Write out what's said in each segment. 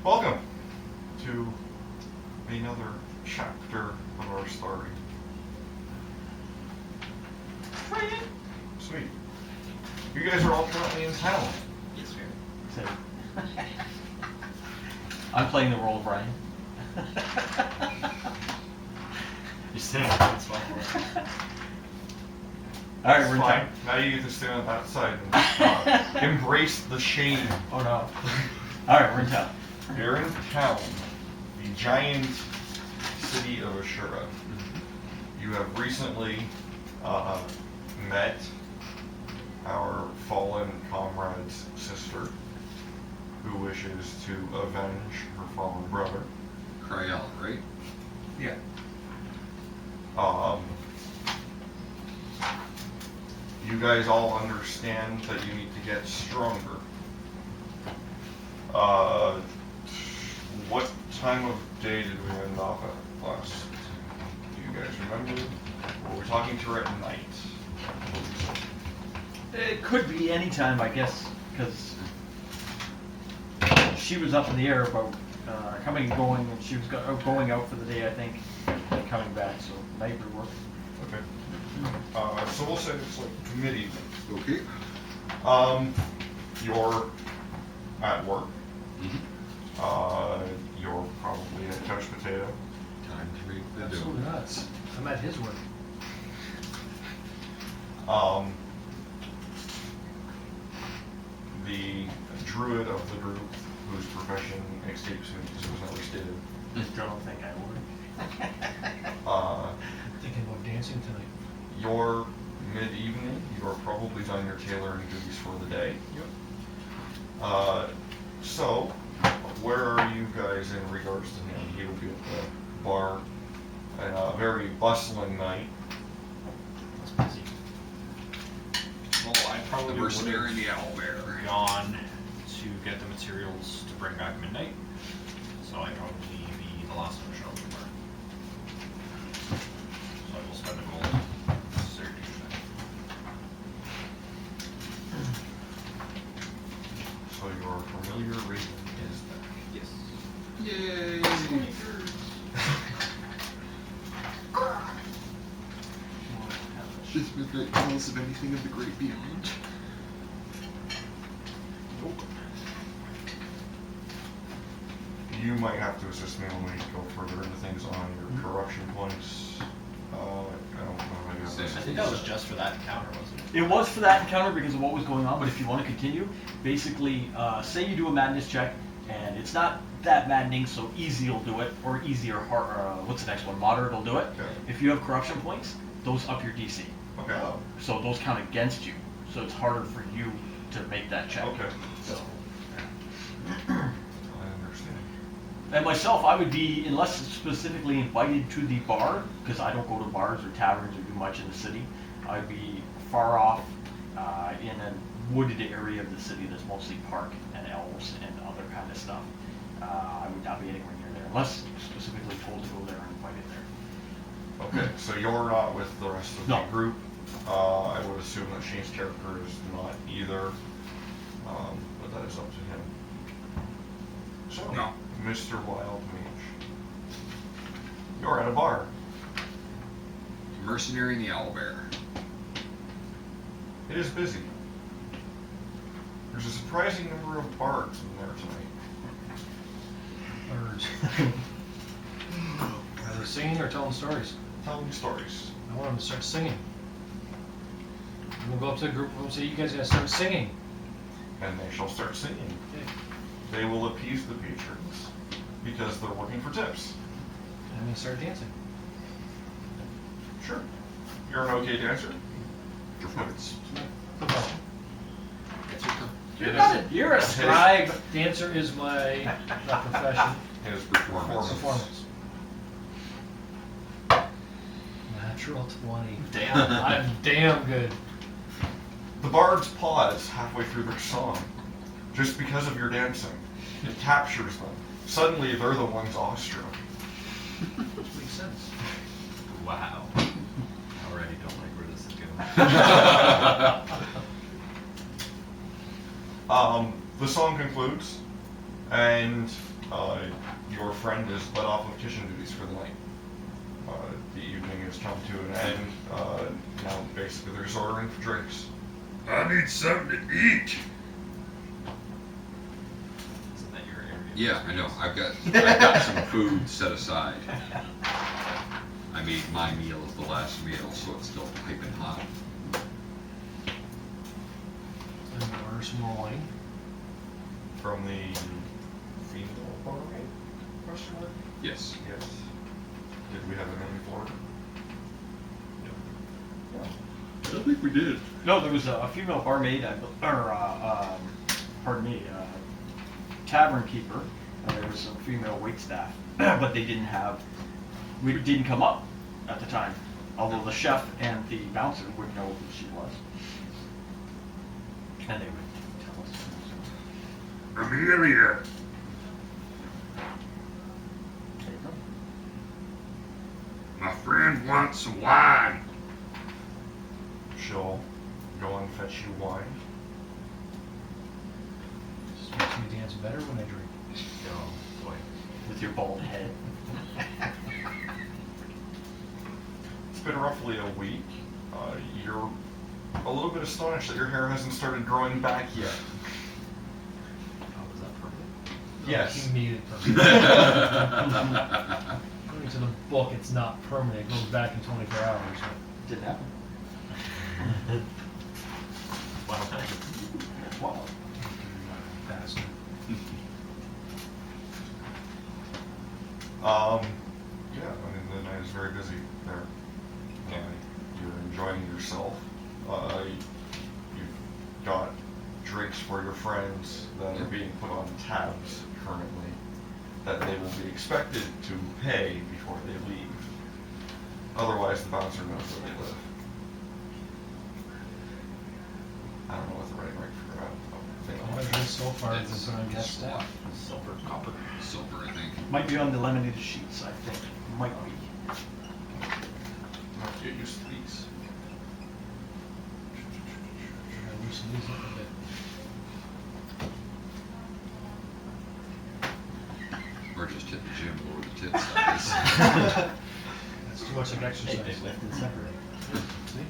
Welcome to another chapter of our story. Sweet. You guys are all currently in town. Yes, sir. So, I'm playing the role of Brian. You're sitting on that spot. All right, It's we're in fine. town. Now you get to stand on that side and embrace the shame. Oh no. All right, we're in town. You're in town, the giant city of Ashura. You have recently met our fallen comrade's sister, who wishes to avenge her fallen brother. Criella, right? Yeah. You guys all understand that you need to get stronger. What time of day did we end off at last? Do you guys remember? Or we're talking to her at night. It could be any time, I guess, because she was up in the air about coming and going, and she was going out for the day, I think, and coming back. So night would work. Okay. So we'll say it's like mid-evening. Okay. You're at work. Mm-hmm. You're probably a couch potato. Time to make the Absolutely dough. nuts. I'm at his work. The druid of the group, whose profession escapes me because it was never stated. Don't think I would. Thinking about dancing tonight. You're mid-evening. You're probably done your tailoring duties for the day. Yep. So, where are you guys in regards to him? He will be at the bar on a very bustling night. That's busy. Well, I The probably would mercenary and the have owlbear. gone to get the materials to bring back midnight. So I'd probably be the last one to show up at the bar. So I will spend the gold necessary to do that. So your familiar raven is there. Yes. Yay! Does midnight tell us of anything of the great beyond? Nope. You might have to assist me when we go further into things on your corruption points. I don't know how you have I this. think that was just for that encounter, wasn't it? It was for that encounter because of what was going on, but if you want to continue, basically, say you do a madness check, and it's not that maddening, so easy will do it, or easy or hard, what's the next one? Moderate will do it. Okay. If you have corruption points, those up your DC. Okay. So those count against you, so it's harder for you to make that check. Okay. So, I understand. and myself, I would be, unless specifically invited to the bar, because I don't go to bars or taverns or do much in the city, I'd be far off in a wooded area of the city that's mostly park and elves and other kind of stuff. I would not be anywhere near there, unless specifically told to go there and invited there. Okay, so you're not with the rest of No. the group. I would assume that Shane's character is not either, but that is up to him. So, No. Mr. Wild Mage, you're at a bar. The mercenary and the owlbear. It is busy. There's a surprising number of bards in there tonight. Birds. Are they singing or telling stories? Telling stories. I want them to start singing. I'm gonna go up to the group and say, you guys gotta start singing. And they shall start singing. Okay. They will appease the patrons because they're working for tips. And I'm gonna start dancing. Sure. You're an okay dancer? Your points. No problem. That's your turn. You're a scribe. Dancer is my profession. His Performance. Performance. Natural 20. Damn. I'm damn good. The bards pause halfway through their song, just because of your dancing. It captures them. Suddenly, they're the ones awestruck. Which makes sense. Wow. I already don't like where this is going. The song concludes, and Your friend is let off of kitchen duties for the night. The evening has come to an end. Now basically they're just ordering for drinks. I need something to eat. Isn't that your area? Yeah, I know. I've got some food set aside. I made my meal as the last meal, so it's still piping hot. And order some more wine. From the female barmaid? Question mark? Yes. Yes. Did we have a name for it? I don't think we did. No, there was a female barmaid, pardon me, tavern keeper, and there was some female waitstaff, but they didn't didn't come up at the time. Although the chef and the bouncer would know who she was, and they would tell us. Amelia, There you go. my friend wants some wine. She'll go and fetch you wine. Just makes me dance better when I drink. Oh, boy. With your bald head. It's been roughly a week. You're a little bit astonished that your hair hasn't started growing back yet. Oh, is that permanent? Yes. You need it permanent. According to the book, it's not permanent. It goes back in 24 hours. Didn't happen. Wow. That's wild. Bastard. Yeah, I mean, the night is very busy there. You're enjoying yourself. You've got drinks for your friends that are being put on tabs currently that they will be expected to pay before they leave. Otherwise, the bouncer knows where they live. I don't know what the right thing All I've done so far is put on guest staff. Silver, copper. Silver, I think. Might be on the laminated sheets, I think. Might be. I'll have to get used to these. I loosen these up a bit. Or just hit the gym, lower the tit size. That's too much of exercise. They lift and separate. See?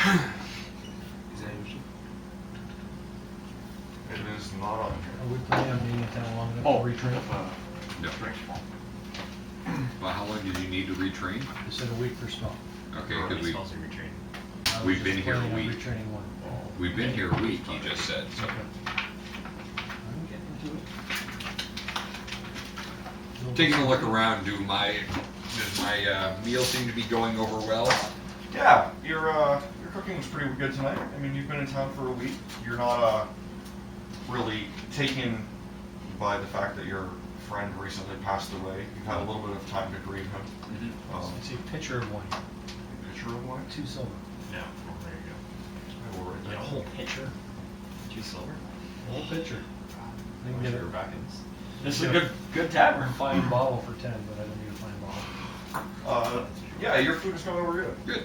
Is that usually? It is not on Are here. we planning on being in town long enough Oh, to retrain? No. Drinks. Well, how long did you need to retrain? You said a week per spell. Okay, Or because spells are retrained. I was We've just been here a planning on week. Retraining one. we've been here a week, you just said, so. Okay. I'm getting into it. Taking a look around, does my meal seem to be going over well? Yeah, your cooking was pretty good tonight. I mean, you've been in town for a week. You're not really taken by the fact that your friend recently passed away. You've had a little bit of time to grieve him. I see a picture of one. Picture of one. 2 silver. No. Oh, there you go. I will write You that got a down. whole pitcher? 2 silver? Whole picture. I can Wish get you a were back in this. This is a good tavern. fine bottle for 10, but I don't need a fine bottle. Yeah, your food is going over good. Good.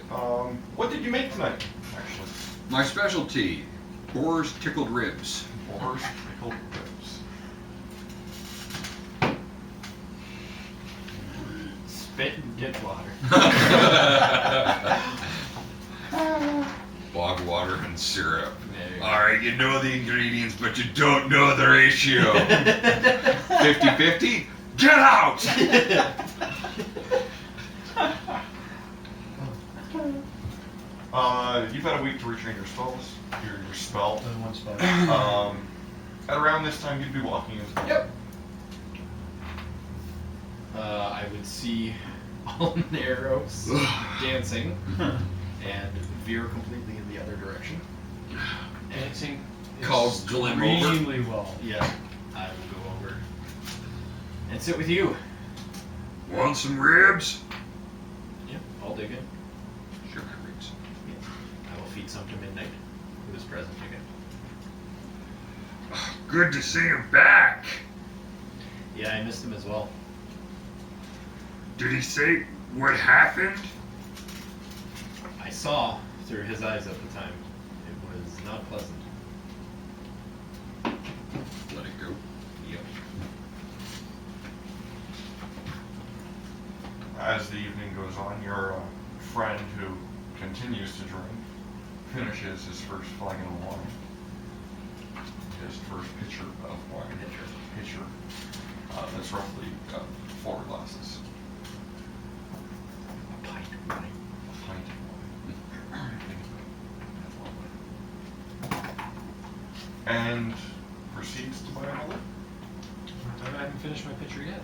What did you make tonight, actually? My specialty, boar's tickled ribs. Boar's pickled ribs. Spit and get water. Bog water and syrup. There you go. Alright, you know the ingredients, but you don't know the ratio. 50-50? Get out! You've had a week to retrain your spells, your spell. Only one spell. At around this time, you'd be walking into the Yep. I would see all the arrows dancing and veer completely in the other direction. Dancing is Called Glim over. extremely well. Yeah, I will go over and sit with you. Want some ribs? Yep, I'll dig in. Sure, my ribs. I will feed some to midnight. Who is present again? Good to see him back. Yeah, I missed him as well. Did he say what happened? I saw through his eyes at the time. It was not pleasant. Let it go. Yep. As the evening goes on, your friend who continues to drink finishes his first flagon of wine. His first pitcher of wine. Pitcher. That's roughly 4 glasses. A pint of wine. A pint of wine. And proceeds to buy another. I haven't finished my picture yet.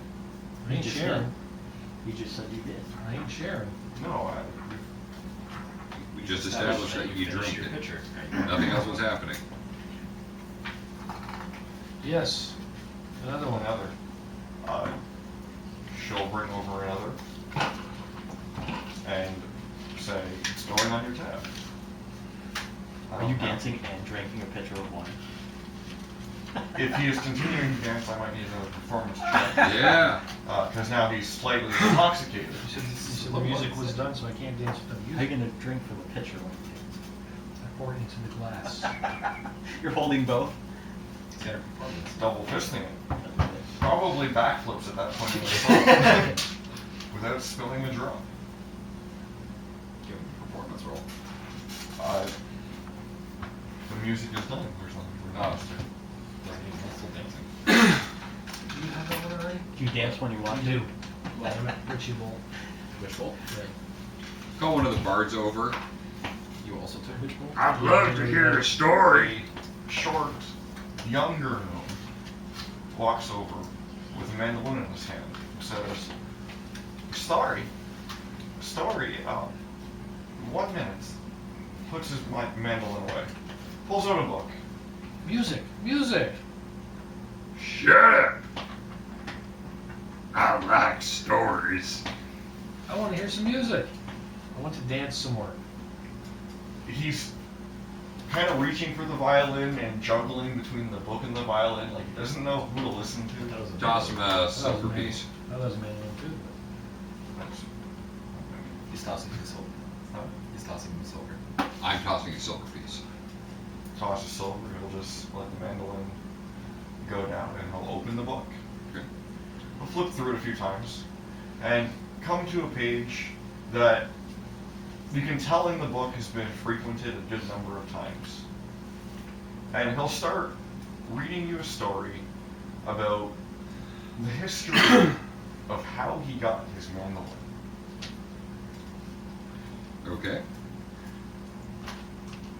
I You ain't just sharing. did. You just said you did. I ain't sharing. No, We just established that you finished drank your it. pitcher. Nothing else was happening. Yes. Another one. another. She'll bring over another and say, it's going on your tab. I Are don't you have- dancing and drinking a pitcher of wine? If he is continuing to dance, I might need a performance check. Yeah. Because now he's slightly intoxicated. You said the music was done, so I can't dance with the How are you music. gonna drink from the pitcher when you I poured it into the glass. dance? You're holding both? It's got a performance. Double fisting it. Probably backflips at that point in the song without spilling the drum. Give him a performance roll. The music is done. There's nothing for us to. Still dancing. Do you have that one already? Do you dance when you want I to? do. Well, I'm at Richie Bowl. Which bowl? Right. Call one of the bards over. You also took which bowl? I'd love to hear a story. Short, younger gnome walks over with a mandolin in his hand and says, story, 1 minute. Puts his mandolin away. Pulls out a book. Music! Music! Shut up! I like stories. I want to hear some music. I want to dance some more. He's kind of reaching for the violin and juggling between the book and the violin, like he doesn't know who to listen to. That was a Toss him a That silver was a piece. That was a mandolin too. That's- He's tossing the silver. He's tossing the silver. I'm tossing a silver piece. Toss a silver, he'll just let the mandolin go down and he'll open the book. Okay. He'll flip through it a few times and come to a page that you can tell in the book has been frequented a good number of times. And he'll start reading you a story about the history of how he got his mandolin. Okay.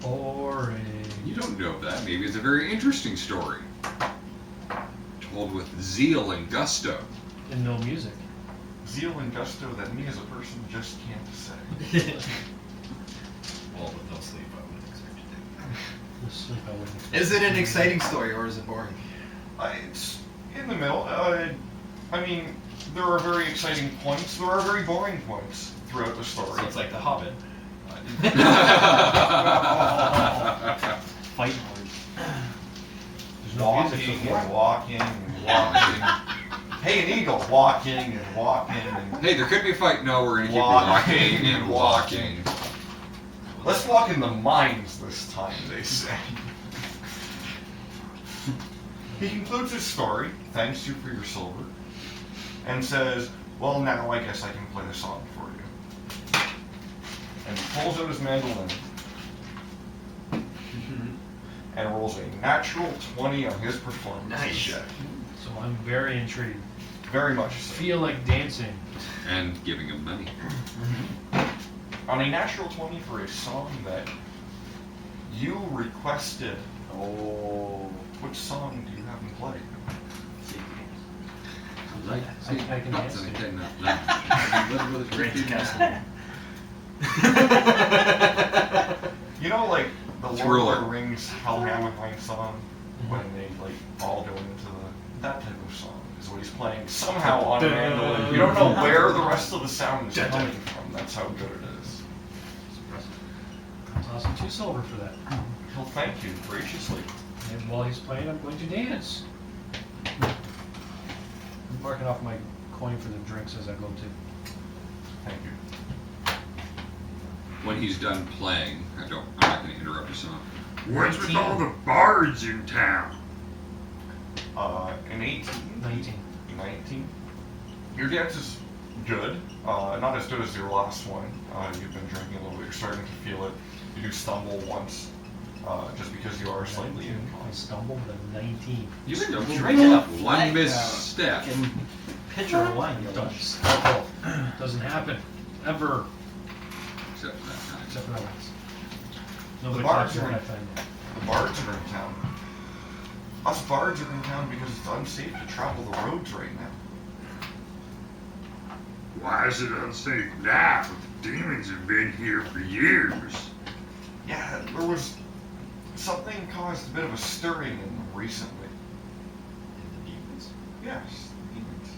Boring. You don't know that. Maybe it's a very interesting story. Told with zeal and gusto. And no music. Zeal and gusto that me as a person just can't say. Well, with no sleep, I wouldn't expect you The sleep I wouldn't expect. to. Is it an exciting story or is it boring? It's in the middle. I mean, there are very exciting points. There are very boring points throughout the story. So it's like The Hobbit. Fight words. There's no music so Walking far. and walking and walking. Hey, an eagle. Walking and walking and Hey, there could be a fight. No, we're gonna keep Walking walking and walking. let's walk in the mines this time, they say. He concludes his story, thanks you for your silver, and says, well, now I guess I can play the song for you. And he pulls out his mandolin and rolls a natural 20 on his performance Nice. check. So I'm very intrigued. Very much so. Feel like dancing. And giving him money. On a natural 20 for a song that you requested, Oh. which song do you have him play? I can dance to You know, like the Lord Thriller. of the Rings Hellhammer song, when they like all go into that type of song is what he's playing somehow on a mandolin. You don't know where the rest of the sound is coming from. That's how good it is. I'm tossing 2 silver for that. He'll thank you graciously. And while he's playing, I'm going to dance. I'm marking off my coin for the drinks as I go too. Thank you. When he's done playing, I'm not going to interrupt your song. What's with all the bards in town? In 18? 19. 19. Your dance is good. Not as good as your last one. You've been drinking a little bit. You're starting to feel it. You do stumble once, just because you are slightly 19. I inconstant. stumbled at 19. You've been Stumble. drinking a One misstep. fucking pitcher of wine, you Don't know. stumble. Doesn't happen. Ever. Except for that time. Except for that once. The Nobody bards talks are about in, that time yet. the bards are in town. Us bards are in town because it's unsafe to travel the roads right now. Why is it unsafe now? The demons have been here for years. Yeah, there was something caused a bit of a stirring in them recently. The demons. Yes, demons.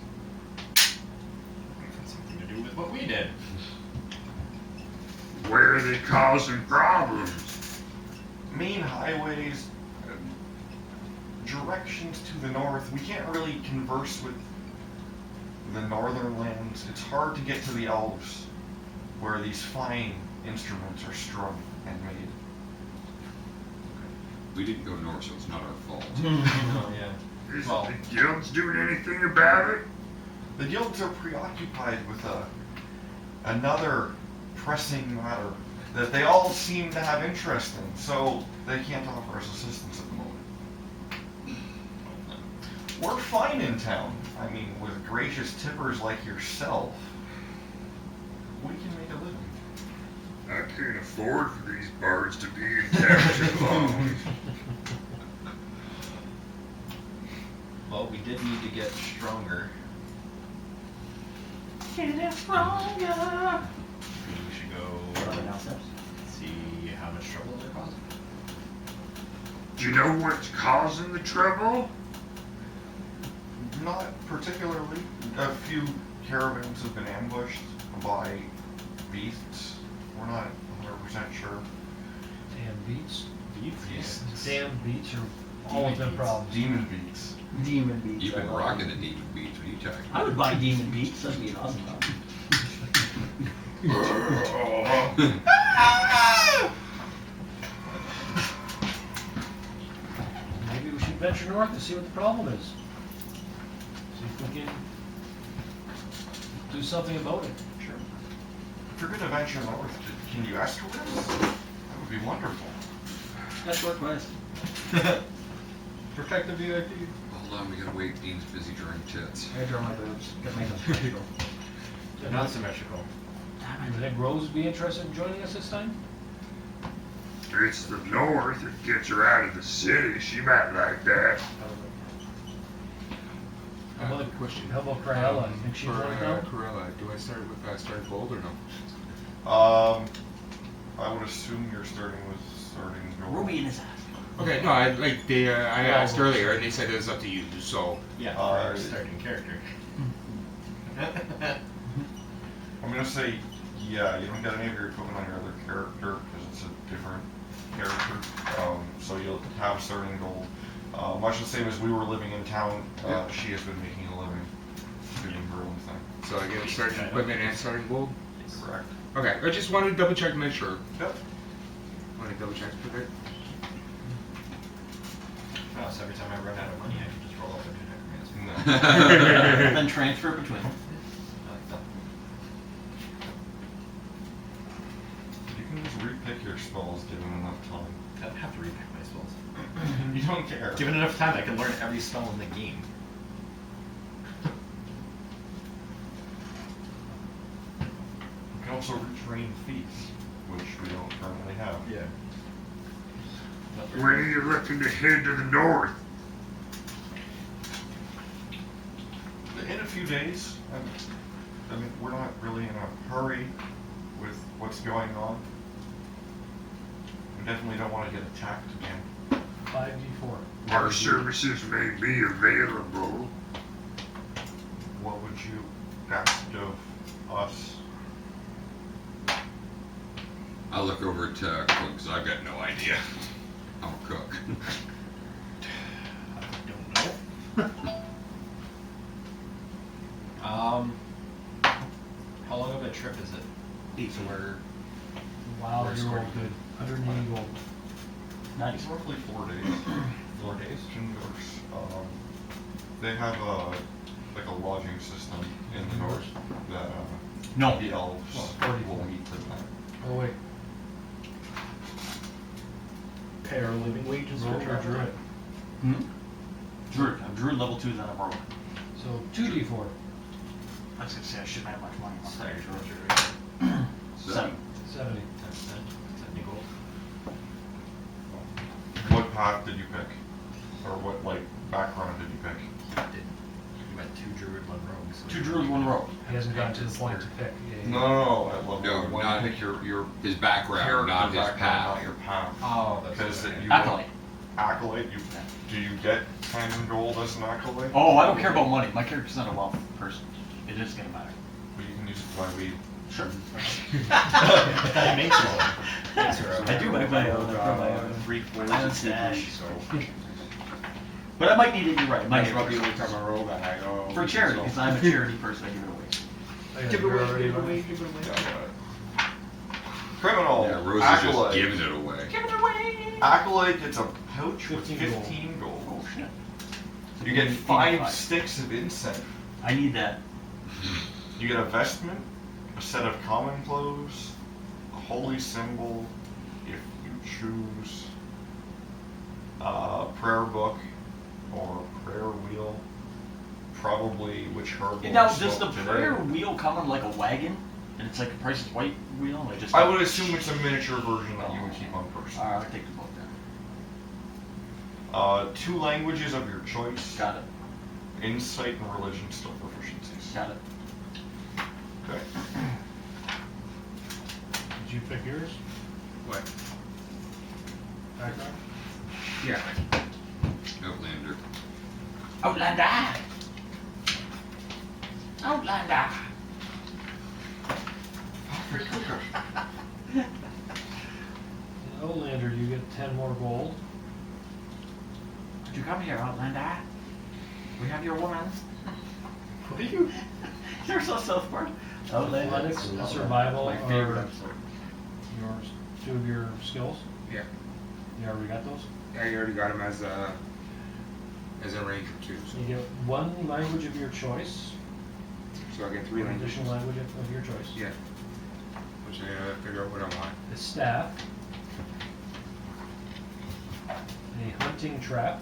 It had something to do with what we did. Where are they causing problems? Main highways, directions to the north. We can't really converse with the northern lands. It's hard to get to the elves, where these fine instruments are strung and made. We didn't go north, so it's not our fault. Oh, yeah. Is Well- the guilds doing anything about it? The guilds are preoccupied with another pressing matter that they all seem to have interest in, so they can't offer us assistance at the moment. We're fine in town. I mean, with gracious tippers like yourself, we can make a living. I can't afford for these bards to be in town too long. Well, we did need to get stronger. Getting stronger. Maybe we should go Downstairs. see how much trouble they're causing. Do you know what's causing the trouble? Not particularly. A few caravans have been ambushed by beasts. We're not 100% sure. Damn beats. Beats? Damn beats are always been beats. problems. Demon beats. Demon beats. You've been I love rocking them. the demon beats. What are you talking I would about? buy demon beats. That'd be an awesome car. Maybe we should venture north to see what the problem is. See if we can do something about it. Sure. If you're going to venture north, can you escort us? That would be wonderful. That's short quest. Protect the VIP. Hold on, we gotta wait. Dean's busy drawing tits. I draw my boobs. Gotta make them symmetrical. Not symmetrical. Damn Do you think Rose would be interested in joining us this time? It's the north that gets her out of the city. She might like that. How about, Question. how about Criella? You think she'd For want to go? Criella, do I start with start gold or no? I would assume you're starting gold. Ruby in his ass. Okay, no, I asked earlier and they said it was up to you. So Yeah, for our starting character. I'm gonna say, yeah, you don't get any of your equipment on your other character because it's a different character. So you'll have starting gold. Much the same as we were living in town, she has been making a living doing her own thing. I get starting equipment and starting gold. Correct. Okay, I just wanted to double check to make sure. Yep. Want to double check for that? Oh, so every time I run out of money, I can just roll up into necromancy. No. Then transfer between them. I like that. You can just repick your spells given enough time. I don't have to repick my spells. You don't care. Given enough time, I can learn every spell in the game. You can also retrain feats, which we don't currently have. Yeah. When are you looking to head to the north? In a few days. I mean, we're not really in a hurry with what's going on. We definitely don't want to get attacked again. 5d4. Our services may be available. What would you ask of us? I'll look over to cook because I've got no idea. I'm a cook. I don't know. How long of a trip is it? So we're Wow, We're you're all escorting. good. 180 gold. Nice. It's roughly 4 days. 4 days. Gingers. They have like a lodging system in the north that No. the elves will meet tonight. Oh wait, Pay our living wages for rogue or travel. druid? Hmm? Druid. I'm Druid level 2, then I'm Rogue. So 2d4. I was gonna say I shouldn't have much money. Sorry, Druid. 7. 70. 70 gold. What path did you pick? Or what like background did you pick? You went 2 druid, 1 rogue. So 2 Druid, 1 Rogue. He hasn't gotten to the point to pick. Yeah, No, at level No, 1 not- pick your His background, character not his background, path. not your path. Oh, that's Because okay. you Acolyte. Acolyte, do you get 10 gold as an acolyte? Oh, I don't care about money. My character's not a wealth person. It is gonna matter. But you can use it to buy weed. Sure. That makes one. Thanks, Rogue. I do make my own. I own stash. So But I might need it. You're right. I might that's need what it people come a roll and I go for charity because I'm a charity person. I give it away. Oh, yeah, you're already running. Yeah, I got it. Criminal. Yeah, Rose is Acolyte. just giving it away. Give it away. Acolyte gets a pouch with 15 gold. 15 gold. Oh shit. You get 5 sticks of incense. I need that. You get a vestment, a set of common clothes, a holy symbol, if you choose, a prayer book or prayer wheel, probably which herb will Now, does the smoke today. prayer wheel come on like a wagon? And it's like a Price is White wheel? And I just. I would assume it's a miniature version that you would keep on person. I'll take the book then. 2 languages of your choice. Got it. Insight and religion still proficiencies. Got it. Okay. Did you pick yours? What? Background? Yeah. Outlander. Outlander! Outlander! In Outlander, you get 10 more gold. Could you come here, Outlander? We have your woman. What are you? You're so Southport. Outlander. Athletics and survival My favorite are episode. yours. 2 of your skills. Yeah. You already got those? I already got him as a ranger too. So you get 1 language of your choice. So I get 3 One languages. additional language of your choice. Yeah. Which I gotta figure out what I want. A staff. A hunting trap.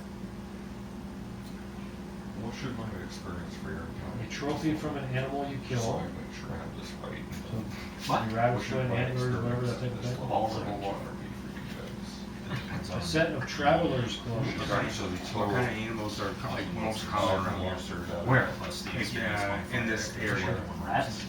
What should my experience for your A account? trophy from an animal you So kill. I make sure I have this right. So What? your rabbit, What should foot, my antlers, whatever that type of experience thing. Balls for of your a wolf. encounter be for you guys? Depends A on set of traveler's clothes. Okay. So the What total kind of animals are like most common around here? Where? plus the Like, experience in this area. Rats?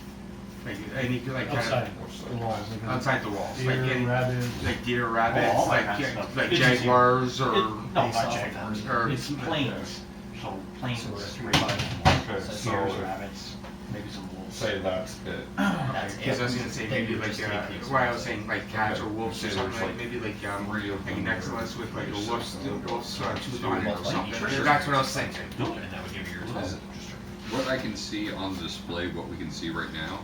Like any like kind Outside of the walls. Like outside the walls. Like deer, any rabbit. like deer, rabbits, all that like kind of stuff. like It's just- jaguars or No, not Based off of jaguars. or- It's plains. So plains, So we're at ravens, Okay, so deers, if- rabbits, maybe some wolves. say that's it. That's because I was it. gonna say Then maybe you like just take the why I was saying like cats or Okay. wolves or Say something there's, like like, maybe like 3 of them next that to are us with like a pretty wolf's system. tooth on it or Like something. each other. That's what I was thinking. And that would give you your Is total. it? What I can see on the display, what we can see right now,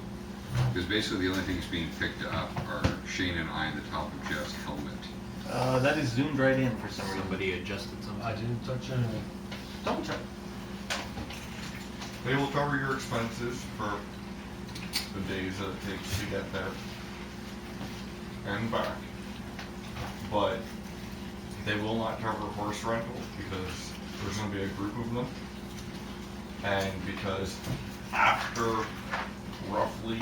because basically the only things being picked up are Shane and I on the top of Jeff's helmet. That is zoomed right in for some reason. Somebody adjusted something. I didn't touch anything. Double check. They will cover your expenses for the days that it takes to get there and back. But they will not cover horse rental because there's going to be a group of them. And because after roughly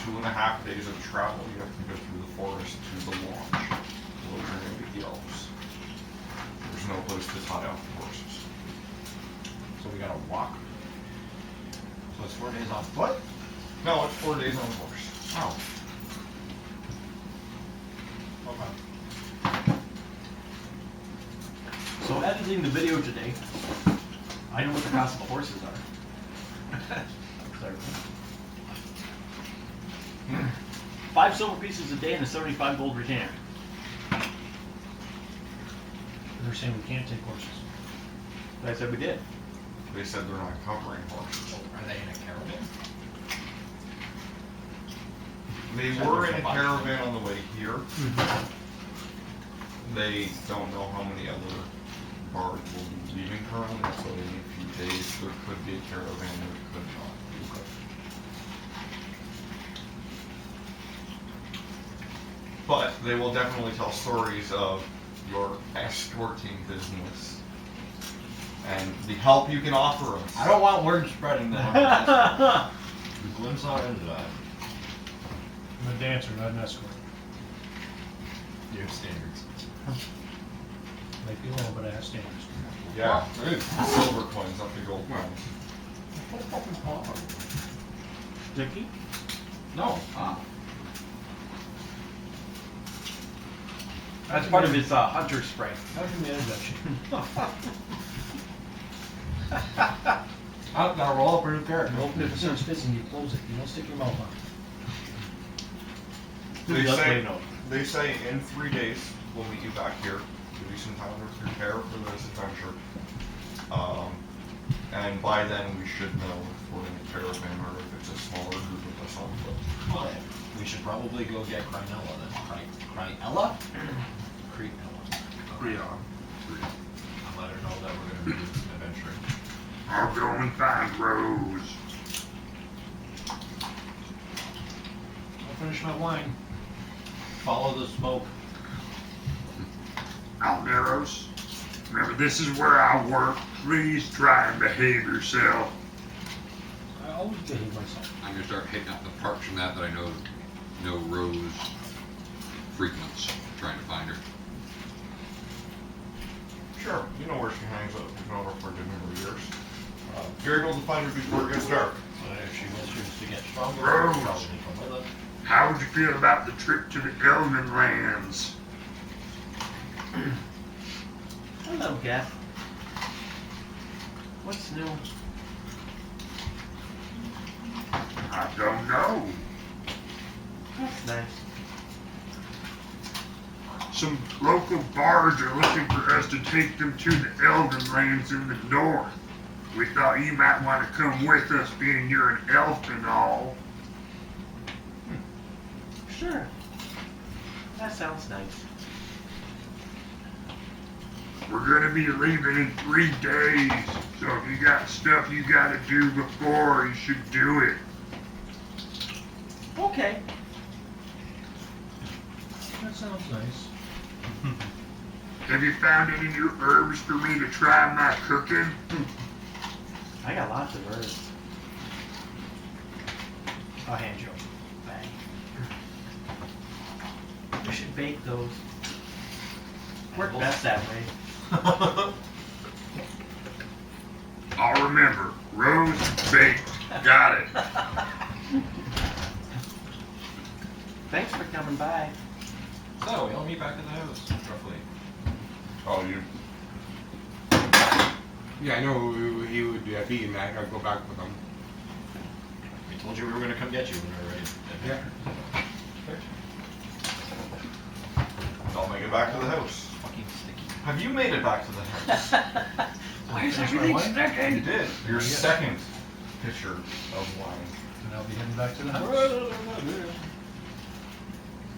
2.5 days of travel, you have to go through the forest to the launch. Those are going to be the elves. There's no place to tie off the horses. So we gotta walk. So it's 4 days on foot? No, it's 4 days on horse. Oh. Okay. So editing the video today, I know what the cost of the horses are. Sorry. 5 silver pieces a day and a 75 gold retainer. They're saying we can't take horses. I said we did. They said they're not covering horses. Are they in a caravan? They were in a caravan on the way here. They don't know how many other bards will be leaving currently, so in a few days there could be a caravan, there could not be. But they will definitely tell stories of your escorting business and the help you can offer us. I don't want word spreading that. The glimpse out into that. I'm a dancer, not an escort. You have standards. Might be low, but I have standards. Yeah, there's silver coins, not the gold coins. Dickie? No. That's part of his hunter spray. How'd you manage that shit? I'm gonna roll up a new character. You open it, if it starts fizzing, you close it. You don't stick your mouth on it. They say in 3 days we'll meet you back here. Give you some time to prepare for this adventure. And by then we should know if we're in a caravan or if it's a smaller group of us on foot. Well, we should probably go get Criella then. Criella? Criella. Creon. I'll let her know that we're gonna be doing some adventuring. I'll go and find Rose. I'll finish my wine. Follow the smoke. Alneros, remember this is where I work. Please try and behave yourself. I always behave myself. I'm gonna start hitting up the parks from that I know Rose frequents, trying to find her. Sure, you know where she hangs out. We've known her for a good number of years. You're able to find her before it gets dark. So if she wishes to get stronger, Rose. she'll probably come with us. How would you feel about the trip to the Elven lands? Hello, Geth. What's new? I don't know. That's nice. Some local bards are looking for us to take them to the Elven lands in the north. We thought you might want to come with us, being you're an elf and all. Sure. That sounds nice. We're gonna be leaving in 3 days, so if you got stuff you gotta do before, you should do it. Okay. That sounds nice. Have you found any new herbs for me to try in my cooking? I got lots of herbs. I'll hand you a bag. We should bake those. Work best that way. I'll remember. Rose baked. Got it. Thanks for coming by. So, we all meet back in the house, roughly. Oh, you. Yeah, I know he would be in that. I'd go back with him. We told you we were gonna come get you when we were ready. Yeah. I'll make it back to the house. Fucking sticky. Have you made it back to the house? Why is Finish my everything wine? You sticking? did. Your Yes. second pitcher of wine. And I'll be heading back to the house.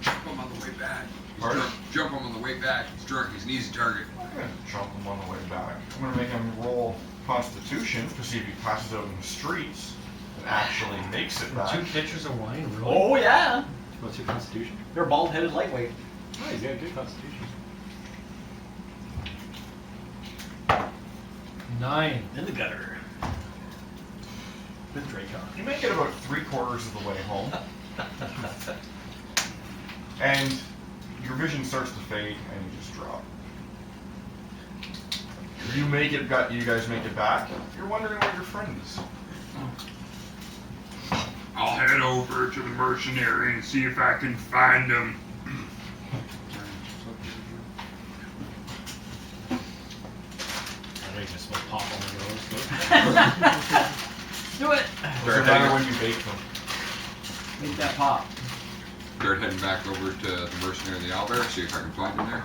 Jump him on the way back. Pardon? Jump him on the way back. He's drunk. He's an easy target. I'm gonna jump him on the way back. I'm gonna make him roll Constitution to see if he passes out in the streets and actually makes it back. 2 pitchers of wine, really? Oh yeah. What's your constitution? They're bald-headed lightweight. Oh, you got a good constitution. 9. In the gutter. With Dracon. You make it about 3/4 of the way home, and your vision starts to fade, and you just drop. You guys make it back. You're wondering where your friend is. I'll head over to the mercenary and see if I can find him. I know you can smell pop on the nose, but... Do it. Doesn't matter when you bake them. Make that pop. Start heading back over to the mercenary of the owlbear, see if I can find him there.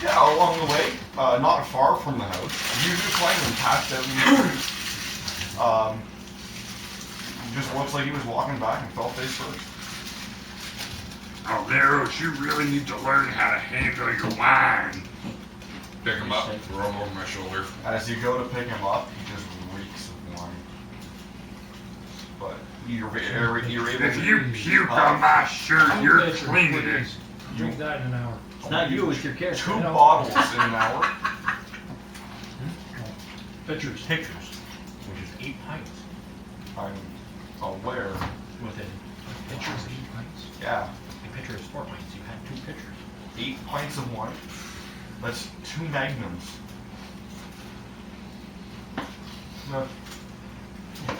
Yeah, along the way, not far from the house. You just find him passed out in the street. Just looks like he was walking back and fell face first. Oh, Neros, you really need to learn how to handle your wine. Pick him up, throw him over my shoulder. As you go to pick him up, he just reeks of wine. But you're able If to. you puke on my shirt, you're cleaning it. Please. Drink that in an hour. It's not you, it's your character. 2 bottles in an hour. Pictures. Pictures, which is 8 pints. I'm aware. Within Pictures, 8 pints. Yeah. a pitcher is 4 pints. You had 2 pitchers. 8 pints of wine. That's 2 magnums. No.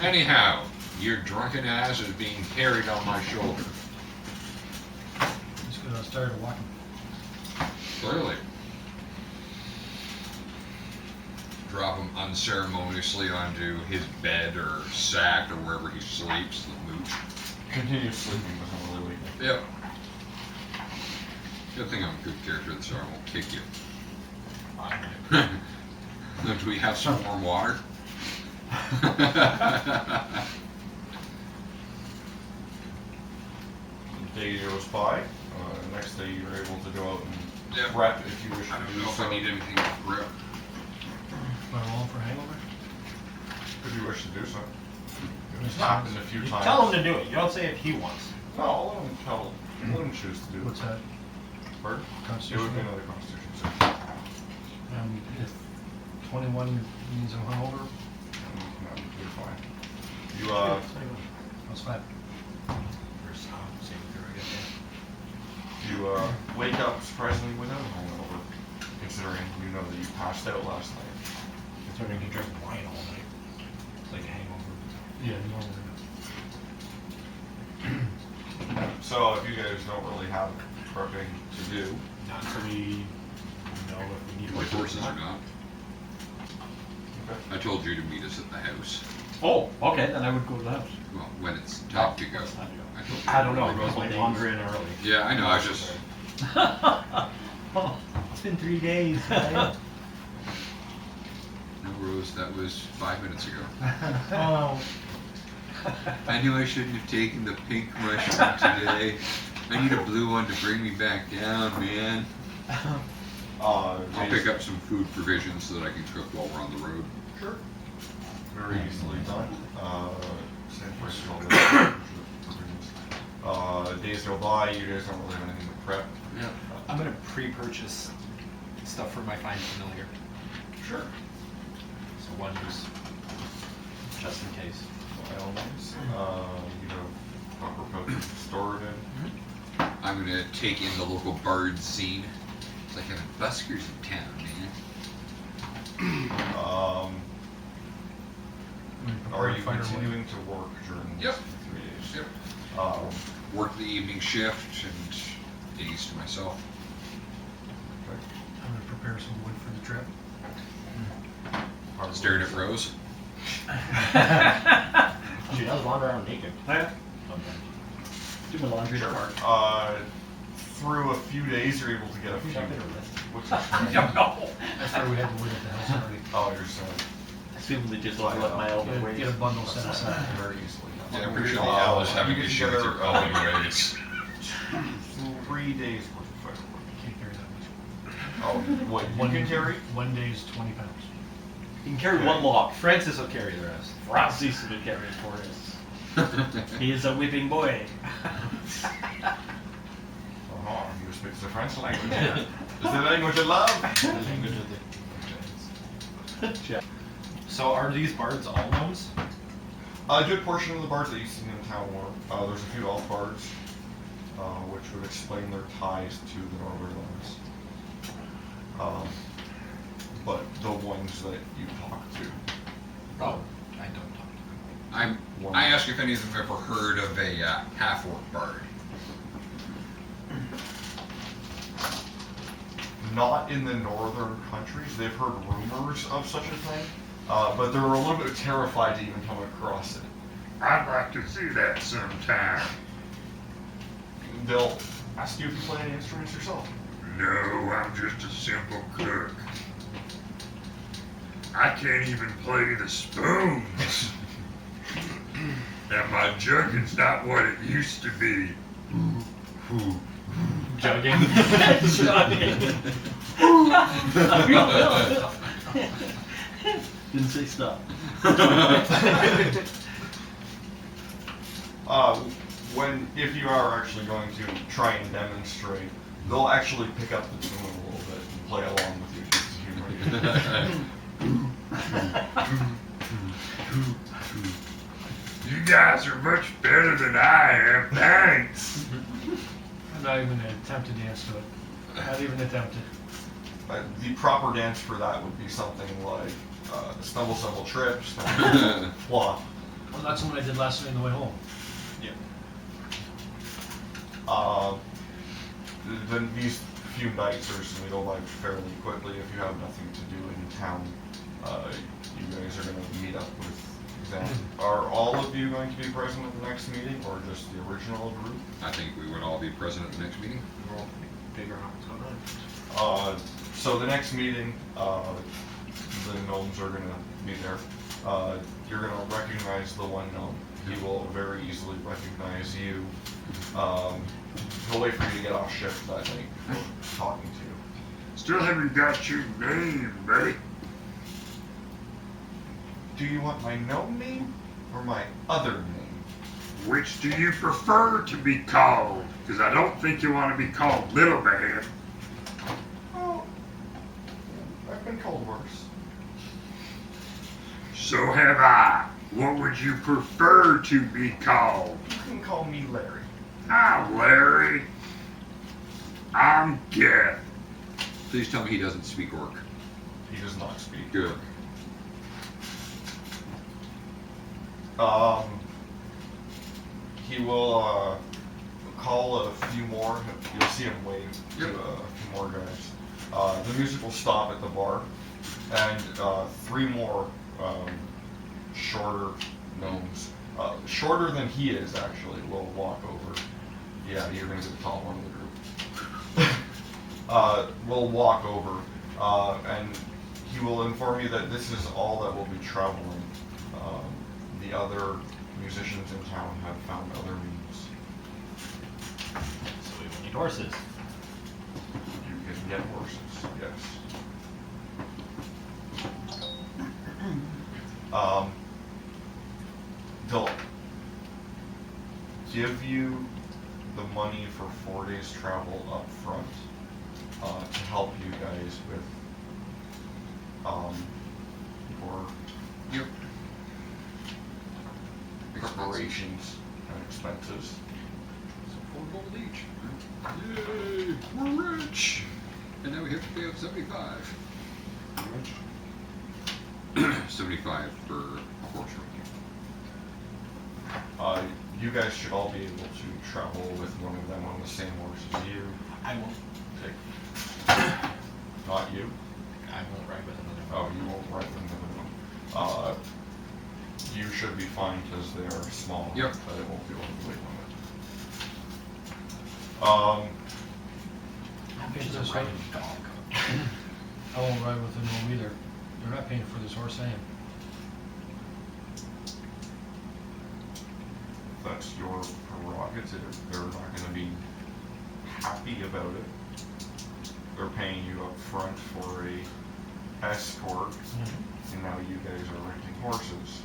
Anyhow, your drunken ass is being carried on my shoulder. Just started walking. Clearly. Drop him unceremoniously onto his bed or sack or wherever he sleeps, the mooch. Continue sleeping with him really weak. Yep. Good thing I'm a good character, so I won't kick you. Then do we have some warm water? The day goes by. Next day you're able to go out and Yep. prep if you wish I to don't do know if so. I need anything to grip. My roll for hangover? If you wish to do so. It's happened a few You times. tell him to do it. You don't say if he wants. No, let him choose to do it. What's that? Bird? It Constitution? would be another constitution save. If 21 means I'm hungover, You're fine. You that's 5. First, saving throw, I guess. you wake up surprisingly without a hangover, considering you know that you passed out last night. Considering he drank wine all night. It's like a hangover. Yeah, normally. So if you guys don't really have prepping to do, Not until we know if we need My horses or are not. I told you to meet us at the house. Oh, okay, then I would go to the house. Well, when it's time to go. It's time to go. I told you. I don't know. to Rose might wander in early. Yeah, I know. I was just. It's been 3 days. No, Rose, that was 5 minutes ago. Oh. I knew I shouldn't have taken the pink mushroom today. I need a blue one to bring me back down, man. I'll pick up some food provisions so that I can cook while we're on the road. Sure. Very easily done. Same place as all the days go by, you guys don't really have anything to prep. Yeah. I'm gonna pre-purchase stuff for my Find Familiar. Sure. So one just in case. By all means. You know, proper potion to store it in. I'm gonna take in the local bard scene. It's like having buskers in town, man. Are you continuing to work during these Yep. 3 days? Yep. Okay. Work the evening shift and days to myself. I'm gonna prepare some wood for the trip. Stared at Rose. She does wander around naked. Yeah. Sometimes. Do my laundry Sure. part. Through a few days, you're able to get a few. What's I don't know. That's why we had the wood at the house already. Oh, you're saying Assume they just overlook my elbow ways. Get a bundle set aside. very easily. Yeah, I'm pretty sure the owl is having You issues get with together, your elbow ways. 3 days worth of firewood. Can't carry that much. Oh, what you can carry? 1 day's 20 pounds. You can carry one log. Francis will carry the rest. Francis will carry it for us. He is a whipping boy. Oh, you speak the French language. Is the language of love? The language of the giants. So are these bards all gnomes? A good portion of the bards that you see in town were. There's a few elf bards, which would explain their ties to the Northernlands. But the ones that you talk to. Oh, I don't talk to them. I asked if any of them have ever heard of a half-orc bard. Not in the northern countries. They've heard rumors of such a thing, but they're a little bit terrified to even come across it. I'd like to see that sometime. They'll ask you if you play any instruments yourself. No, I'm just a simple cook. I can't even play the spoons. And my jugging's not what it used to be. Jogging. Didn't say stop. If you are actually going to try and demonstrate, they'll actually pick up the tune a little bit and play along with you just You guys are much better than I am, thanks. I'm not even gonna attempt to dance to it. Not even attempted. The proper dance for that would be something like stumble, stumble, trip, stumble, flop. Well, that's what I did last night on the way home. Then these few nights are just going to go by fairly quickly. If you have nothing to do in town, you guys are going to meet up with them. Are all of you going to be present at the next meeting, or just the original group? I think we would all be present at the next meeting. We'll figure out what's going on. So the next meeting, the gnomes are going to be there. You're going to recognize the one gnome. He will very easily recognize you. He'll wait for you to get off shift that night before talking to you. Still haven't got your name, buddy. Do you want my gnome name or my other name? Which do you prefer to be called? Because I don't think you want to be called Little Man. Well, I've been called worse. So have I. What would you prefer to be called? You can call me Larry. I'm Larry. I'm Geth. Please tell me he doesn't speak orc. He does not speak. Good. He will call a few more. You'll see him wave to a few more guys. The music will stop at the bar, and three more shorter gnomes, shorter than he is actually, will walk over. Yeah, you're going to be the tall one of the group. Will walk over, and he will inform you that this is all that will be traveling. The other musicians in town have found other means. So we will need horses. You can get horses, yes. They'll give you the money for 4 days travel up front to help you guys with your preparations and expenses. So 4 gold each. Yay! We're rich! And now we have to pay up 75. 75 for a horse ride. You guys should all be able to travel with one of them on the same horse as you. I won't. Not you. I won't ride with another. Oh, you won't ride with another one. You should be fine because they are small. Yep. But it won't be over the weight limit. I'm paying for this horse. I won't ride with them either. They're not paying for this horse, I am. That's your prerogative. They're not going to be happy about it. They're paying you up front for a escort, and now you guys are renting horses.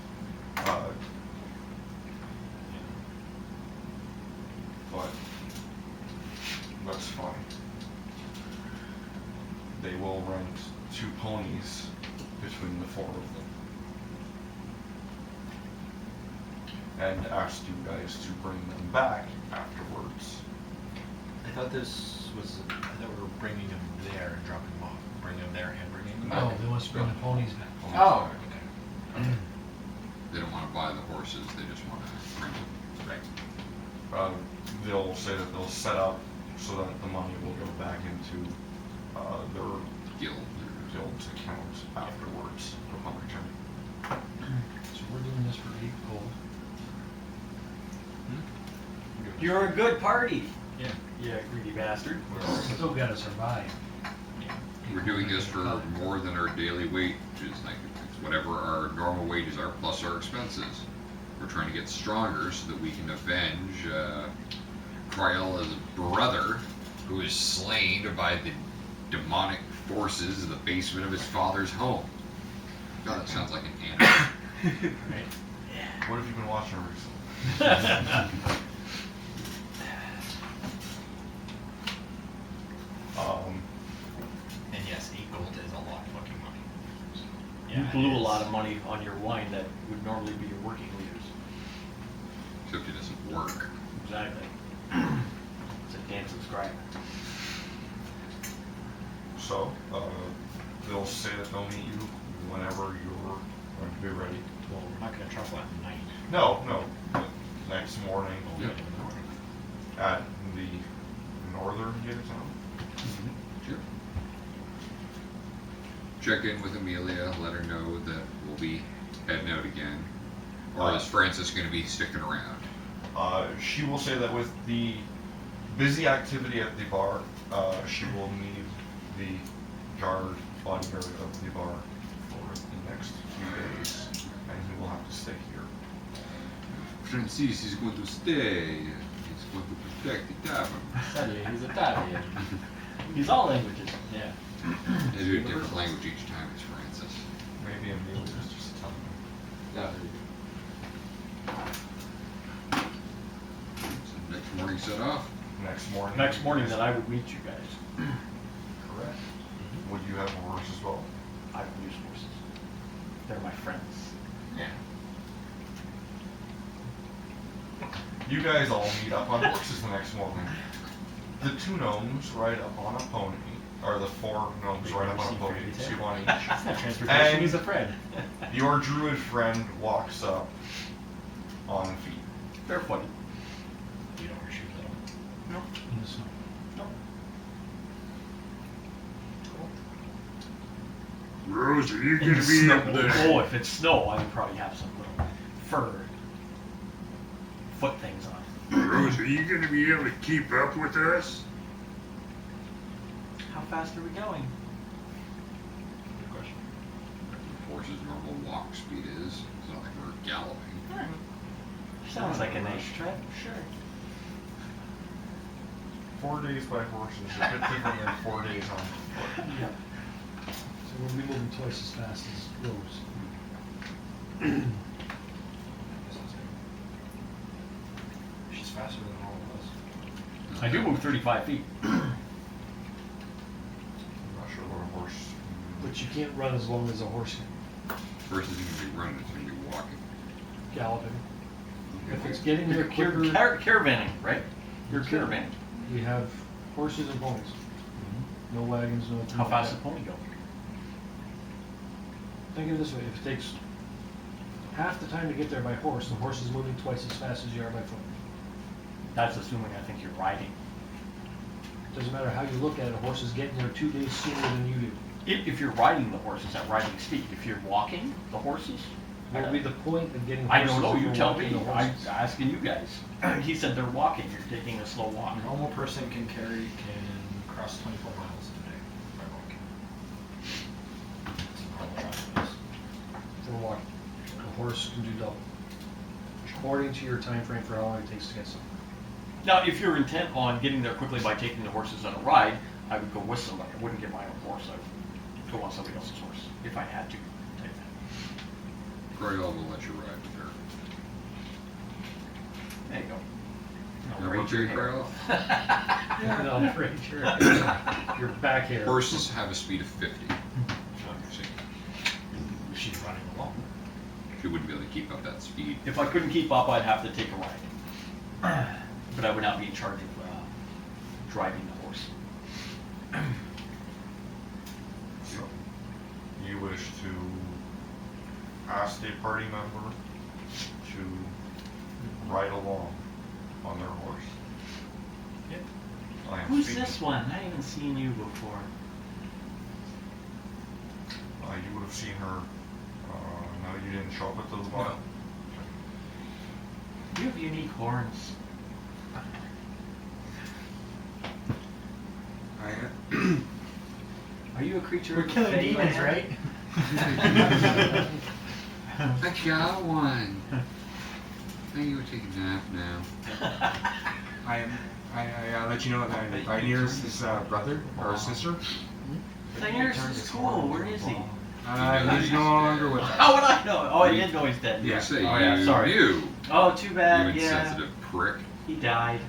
But that's fine. They will rent 2 ponies between the 4 of them. And asked you guys to bring them back afterwards. I thought this was. I thought we were bringing them there and dropping them off. Bringing them there and bringing them back. No, they want to bring the ponies back. Oh, okay. They don't want to buy the horses, they just want to rent them. Right. They'll say that they'll set up so that the money will go back into their guild's account afterwards upon return. So we're doing this for 8 gold. You're a good party. Yeah. Yeah, greedy bastard. Still gotta survive. We're doing this for more than our daily wages, like it's whatever our normal wages are plus our expenses. We're trying to get stronger so that we can avenge Criella's brother, who is slain by the demonic forces in the basement of his father's home. God, that sounds like an anime. What have you been watching recently? And yes, 8 gold is a lot of fucking money. You Yeah, blew it a lot is. of money on your wine that would normally be your working leaders. Except it doesn't work. Exactly. It's a dance and scribe. So, they'll say that they'll meet you whenever you're going to be ready. Well, we're not gonna travel at night. No, but next morning We'll Yep. meet in the morning. at the northern gate of town. Sure. Check in with Amelia, let her know that we'll be heading out again. Or is Francis going to be sticking around? She will say that with the busy activity at the bar, she will need the guard bodyguard of the bar for the next few days, and he will have to stay here. Francis is going to stay. He's going to protect the tavern. Sadly, he's Italian. He's all languages. Yeah. They do a different language each time, it's Francis. Maybe Amelia's just telling me. Yeah. So next morning set off. Next morning. Next morning then I would meet you guys. Correct. Would you have a horse as well? I don't use horses. They're my friends. Yeah. You guys all meet up on horses the next morning. The 2 gnomes ride up on a pony, or the 4 gnomes ride up on a pony, 2 on each. It's not transportation, And- he's a friend. Your druid friend walks up on feet. Barefooted. You don't wear shoes at all. No. In the snow. Rose, are you In gonna the be snow. able to? Oh, if it's snow, I would probably have some little fur foot things on. Rose, are you gonna be able to keep up with us? How fast are we going? Good question. Horse's normal walk speed is. It's not like we're galloping. Sounds like a nice trip. Sure. 4 days by horse is a bit different than 4 days on foot. Yeah. So we'll be moving twice as fast as Rose. She's faster than all of us. I do move 35 feet. I'm not sure what a horse. But you can't run as long as a horse can. Horse isn't going to be running, it's going to be walking. Galloping. If it's getting there You're quicker, caravanning, right? You're caravanning. we have horses and ponies. No wagons, no. How fast does the pony go? Think of it this way, if it takes half the time to get there by horse, the horse is moving twice as fast as you are by foot. That's assuming I think you're riding. Doesn't matter how you look at it, a horse is getting there 2 days sooner than you do. If you're riding the horses at riding speed, if you're walking the horses, What would be the point of getting I horses? don't know. if You we're tell walking me. the I'm horses? asking you guys. He said they're walking. You're taking a slow walk. A normal person can cross 24 miles in a day by walking. That's a normal travel is. For walking. A horse can do double. According to your time frame for how long it takes to get somewhere. Now, if you're intent on getting there quickly by taking the horses on a ride, I would go with somebody. I wouldn't get my own horse. I would go on somebody else's horse if I had to. Type thing. Criella will let you ride with her. There you go. That braid work for your you, hair. Criella? No, great, your back hair. Horses have a speed of 50. She's running along. She wouldn't be able to keep up that speed. If I couldn't keep up, I'd have to take a ride. But I would not be in charge of driving the horse. So, you wish to ask a party member to ride along on their horse. Yep. I am Who's speaking. this one? I haven't seen you before. You would have seen her. No, you didn't show up at the bar. You have unique horns. Are you a creature? We're of the killing Fey demons, land? right? I got one. I think you would take a nap now. I let you know that Pioneer's his brother or sister. Pioneer's is cool. Where is he? He's no longer with us. How would I know? Oh, I did know he's dead. You say Oh, yeah, you sorry. knew. Oh, too You bad. Yeah. insensitive prick. He died.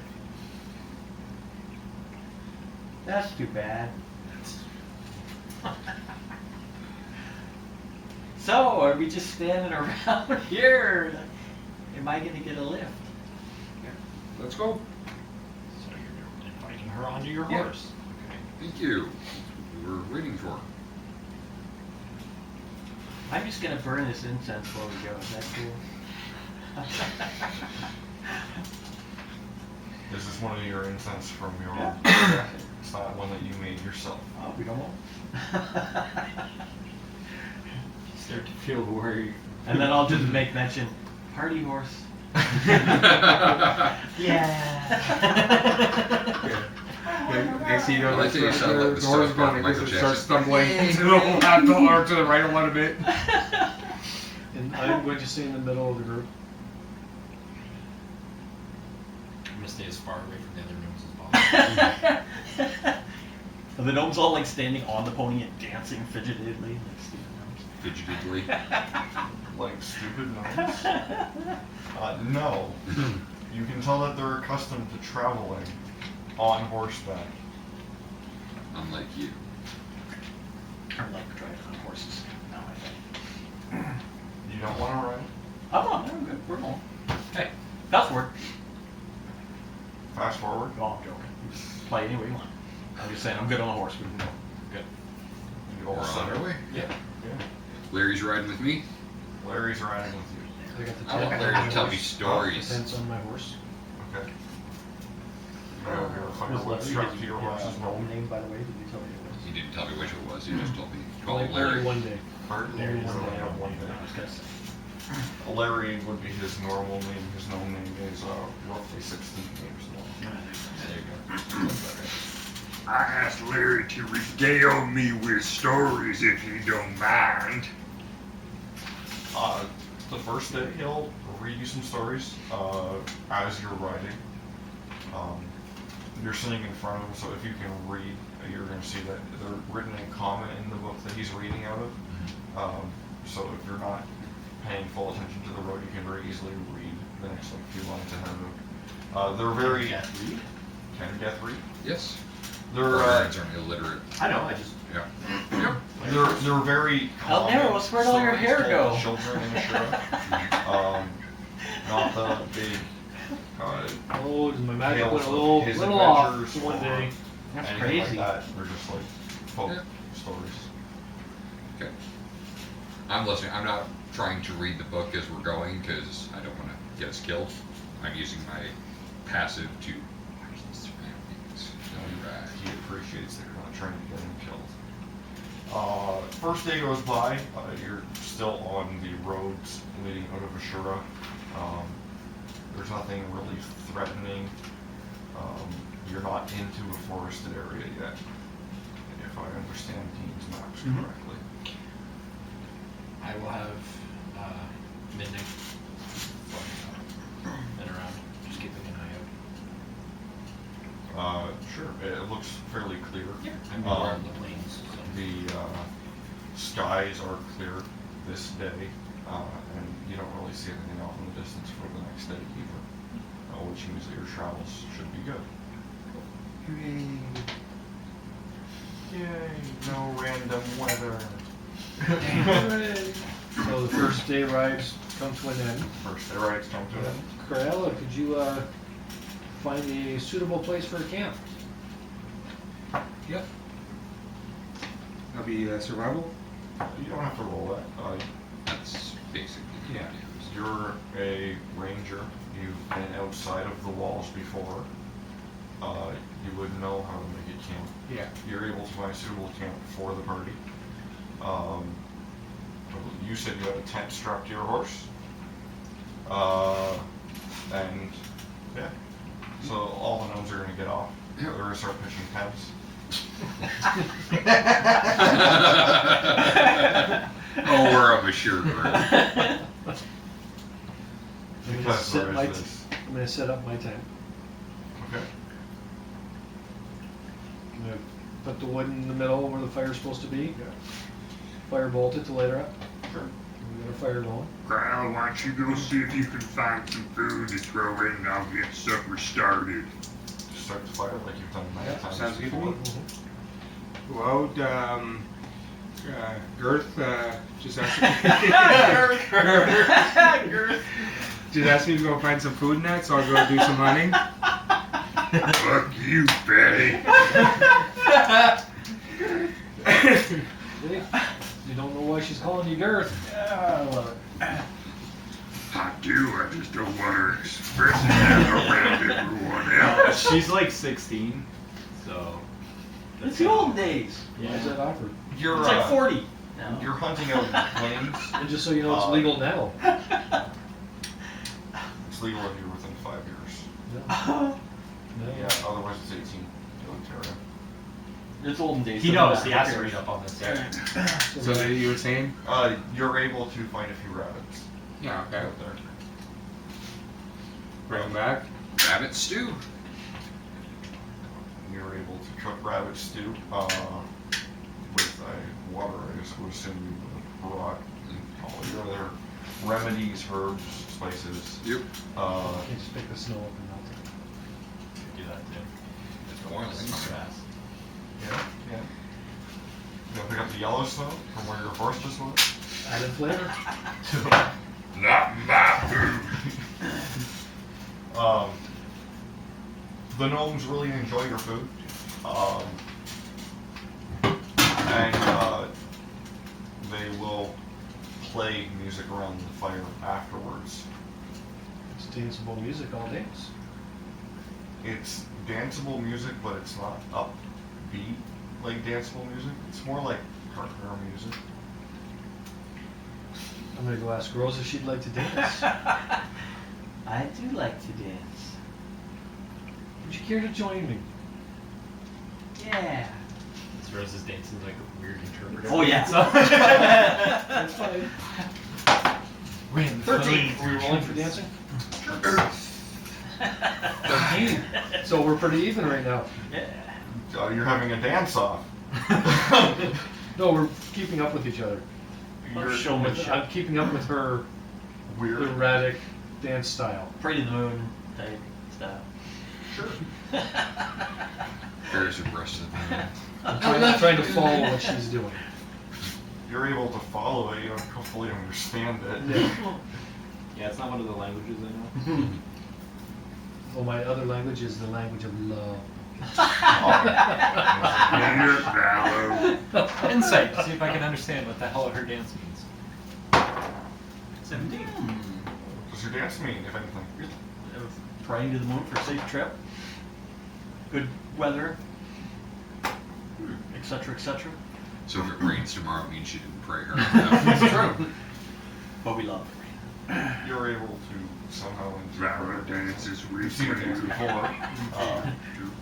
That's too bad. So, are we just standing around here? Am I gonna get a lift? Let's go. So you're inviting her onto your Yeah. horse. Thank you. We were waiting for. I'm just gonna burn this incense before we go. Is that cool? This is one of your incense from your. Yeah. It's not one that you made yourself. Oh, we don't know. Start to feel worried. And then I'll just make mention, party horse. Next thing you know, I like that you sound like the the horse stuff going, from it Michael just starts Jackson. stumbling to the left or to the right a little bit. And I'm going to stay in the middle of the group. I'm gonna stay as far away from the other gnomes as possible. And the gnomes all like standing on the pony and dancing fidgetedly like stupid gnomes. Fidgetedly. Like stupid gnomes? No. You can tell that they're accustomed to traveling on horseback. Unlike you. I like driving on horses. No, I think. You don't want to ride? I'm on. I'm good. We're going. Hey, fast forward. Fast forward. No, I'm joking. You just play any way you want. I'm just saying, I'm good on a horse. We can go. Good. You We're all on set. our way. Yeah. Yeah. Larry's riding with me. Larry's riding with I got the I want tent Larry on to my tell me horse. stories. The tent's on my horse. you. Okay. You have your firewood strapped to your horse's gnome nose. name, by the way? Did you tell me it was? He didn't tell me which it was. He just told me. Call Only him Larry. one day. Pardon? Larry You one only day. have one day. I was gonna say. Larry would be his normal name. His gnome name is roughly 16 names long. There you go. I asked Larry to regale me with stories if you don't mind. The first day, he'll read you some stories as you're riding. You're sitting in front of him, so if you can read, you're going to see that they're written in common in the book that he's reading out of. So if you're not paying full attention to the road, you can very easily read the next few lines ahead of him. They're very. Can Death read? Yes. They're Barbarians aren't illiterate. I know. I just. Yeah. Yep. they're very. El Nero, where'd all your stories hair told go? to Children in Ashura. Not the big. Oh, my magic Tales went a of little, his little off adventures one or day. That's anything crazy. like that. They're just like folk Yeah. stories. Okay. I'm listening. I'm not trying to read the book as we're going because I don't want to get us killed. I'm using my passive to watch the surroundings. Alright. He appreciates that you're not trying to get him killed. First day goes by. You're still on the roads leading out of Ashura. There's nothing really threatening. You're not into a forested area yet, if I understand Dean's maps Mhm. correctly. I will have midnight and around, just keeping an eye out. Sure, it looks fairly clear. I'm more on the plains. So. The skies are clear this day, and you don't really see anything off in the distance for the next day either, which means that your travels should be good. Yay, no random weather. So the first day rides come to an end. First day rides come to an end. Criella, could you find a suitable place for a camp? Yep. That'll be survival. You don't have to roll that. That's basically the Yeah. idea. You're a ranger. You've been outside of the walls before. You would know how to make a camp. Yeah. You're able to find a suitable camp for the party. You said you had a tent strapped to your horse. And yeah. So all the gnomes are going to get off. Yeah. They're going to start pitching tents. Oh, we're of a sure group. I'm Because there is gonna this. I'm gonna set up my tent. Okay. put the wood in the middle where the fire's supposed to be. Yeah. Firebolt it to light her up. Sure. We got a fire going. Criella, why don't you go see if you can find some food to throw in and I'll get supper started. Start the fire like you've done many Yeah, times sounds good to before. me. Well, Girth just asked just asked me to go find some food next, so I'll go do some hunting. Fuck you, Betty. See? You don't know why she's calling you Girth. Yeah, I love it. I do, I just don't want her expressing that around everyone else. She's like 16, so. It's the old days. Why is that awkward? You're, It's like 40 now. You're hunting out planes. And just so you know, it's legal now. It's legal if you're within 5 years. No. Yeah, otherwise it's 18 to Ontario. It's olden days. He doesn't knows, matter. he has to read up on this. Yeah. So you were saying? You're able to find a few rabbits Yeah, okay. out there. Bring them back. Rabbit stew. You're able to cook rabbit stew with water, I guess I would assume you would brought all your other remedies, herbs, spices. Yep. You can just pick the snow up and melt it. Do that too. It's boiling. Fast. Yeah, yeah. You'll pick up the yellow snow from where your horse just went. Added flavor. Not my food. The gnomes really enjoy your food. And they will play music around the fire afterwards. It's danceable music all dance. It's danceable music, but it's not upbeat like danceable music. It's more like partner music. I'm gonna go ask Rose if she'd like to dance. I do like to dance. Would you care to join me? Yeah. This Rose is dancing like a weird interpreter. Oh, yeah. That's fine. We're in 13. Are we rolling for dancing? 13. So we're pretty even right now. Yeah. You're having a dance-off. No, we're keeping up with each other. Or showmanship. I'm keeping up with her Weird. erratic dance style. Pretty the moon type style. Sure. Bears abreast of the moon. I'm trying to follow what she's doing. You're able to follow it. You don't fully understand it. Yeah. Yeah, it's not one of the languages I know. Well, my other language is the language of love. Here, Vallow. Insight, to see if I can understand what the hell her dance means. 17. What does your dance mean, if anything? Praying to the moon for a safe trip. Good weather. Etc. Etc. So if it rains tomorrow, it means you didn't pray her. It's true. But we love it. You're able to somehow Vallow interpret dances You've with seen her dance you. before.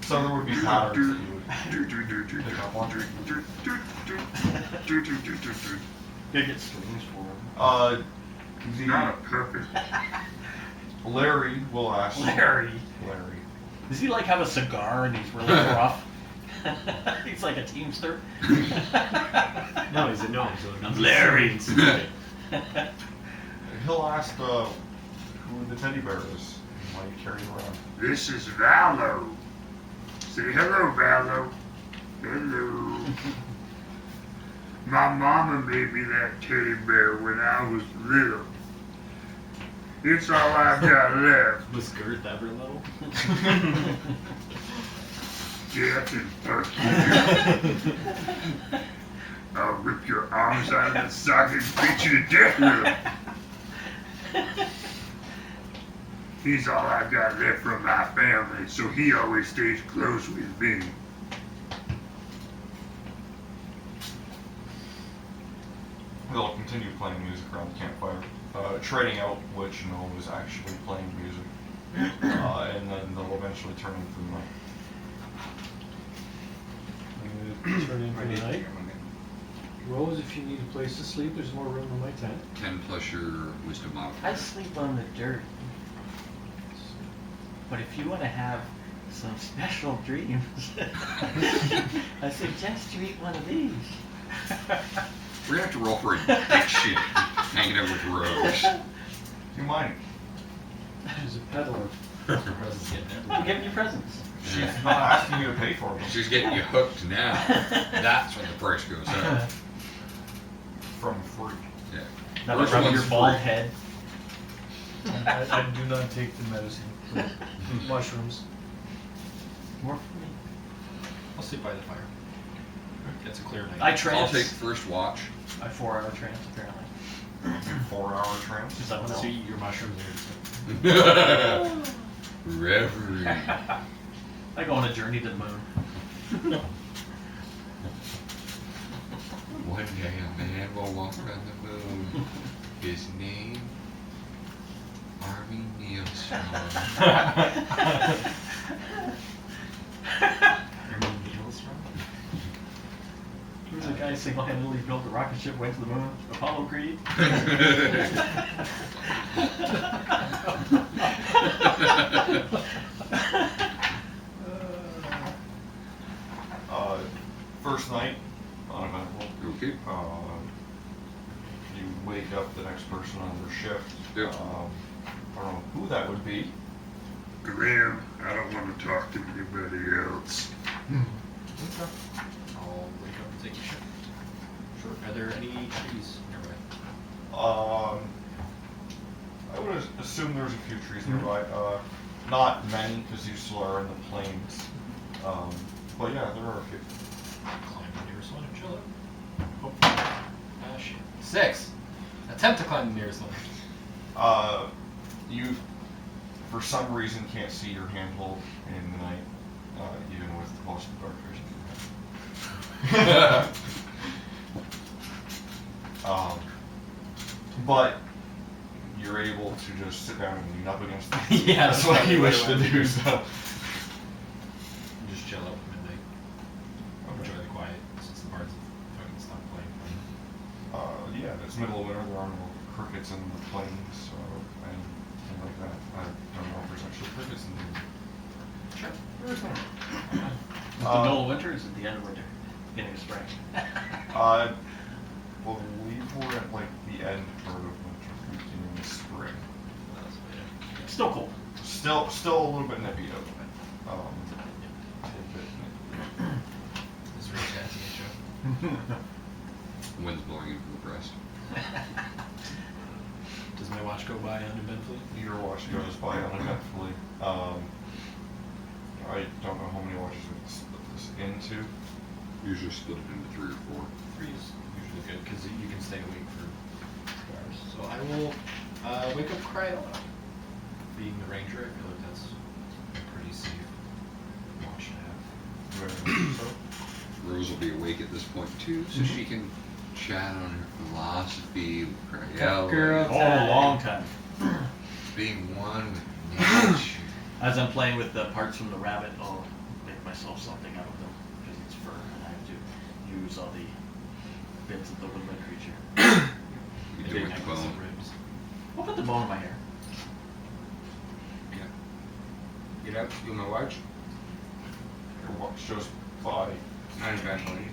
So there would be patterns that you would pick up on. Gotta get strings for him. Not a puppet. Larry will ask. Larry. Larry. Does he like have a cigar and he's really rough? He's like a teamster. No, he's a gnome, so I'm Larry. He'll ask who the teddy bear is and why you carry it around. This is Vallow. Say hello, Vallow. Hello. My mama made me that teddy bear when I was little. It's all I've got left. Was Girth ever little? Death and fuck you. I'll rip your arms out of the socket and beat you to death with them. He's all I've got left from my family, so he always stays close with me. They'll continue playing music around the campfire, trading out which gnome is actually playing music, and then they'll eventually turn into the night. I'm gonna turn in for the night. Rose, if you need a place to sleep, there's more room in my tent. 10 plus your wisdom I modifier. sleep on the dirt. But if you want to have some special dreams. I suggest you eat one of these. We're gonna have to roll for addiction, hanging out with Rose. Do you mind? She's a peddler. Rose is getting I'm everything. giving you presents. She's not asking you to pay for them. She's getting you hooked now. That's when the price goes up. From free. Yeah. Now First rub one's your bald free. head. I do not take the medicine. Mushrooms. More for me. I'll sleep by the fire. It's a clear night. I I'll trance. take first watch. I 4-hour trance apparently. 4-hour trance. Because I don't So know. eat your mushrooms Reverie. I go on a journey to the moon. One day a man will walk on the moon. His name, Army Neilson. Who's the guy single-handedly built the rocket ship, went to the moon? Apollo Creed? First night, uneventful. Okay. You wake up the next person on their shift. Yep. I don't know who that would be. Graham, I don't want to talk to anybody else. I'll wake up and take a shift. Sure. Are there any trees nearby? I would assume there's a few trees nearby. Not many, because you still are in the plains. But yeah, there are a few. Climb the nearest one and chill out. Hopefully. Shit. 6. Attempt to climb the nearest one. You, for some reason, can't see your handhold in the night, even with most dark vision. But you're able to just sit down and lean up against the Yeah, that's that's what probably you what wish I to would do. do. So, Just chill out at midnight. Enjoy the quiet since the birds have fucking stopped playing. yeah, it's middle of winter. There are no crickets in the plains, so anything like that. I don't know if there's actually crickets in there. Sure. There's not. Is the middle of winter or is it the end of winter? Beginning of spring? I believe we're at like the end part of winter, beginning of spring. Still cold. Still a little bit nippy out. Tidbit. It's really catchy, Wind's blowing in from the crest. Does my watch go by uneventfully? Your watch goes by uneventfully. I don't know how many watches we can split this into. Usually split it into 3 or 4. 3 is usually good because you can stay awake for 2 hours. So I will wake up Criella. Being the ranger, I feel like that's a pretty safe watch to have. So, Rose will be awake at this point too, so she can chat on her philosophy with Criella. Girl. Oh, a long time. Being one with nature. As I'm playing with the parts from the rabbit, I'll make myself something out of them because it's fur and I have to use all the bits of the woodland creature. You do with the Necklace bone. of ribs. I'll put the bone in my hair. Get up, steal my watch. your watch goes by. Uneventfully.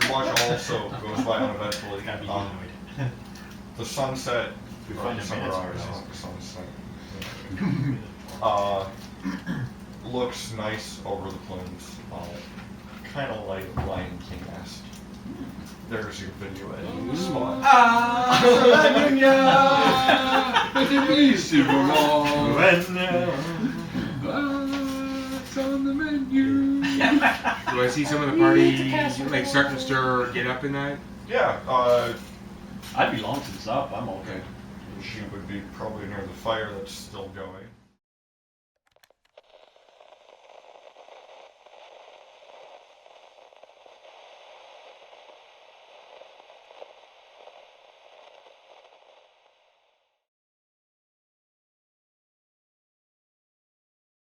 Your watch also goes by uneventfully. Gotta be humanoid. The sunset, We or find the a minutes sunrise, for not this. the sunset, looks nice over the plains. Kind of like Lion King-esque. There's your video editing spot. What's on the menu? Do I see some of the party like starting to stir or get up in that? Yeah, I'd be long since up. I'm okay. she would be probably near the fire that's still going.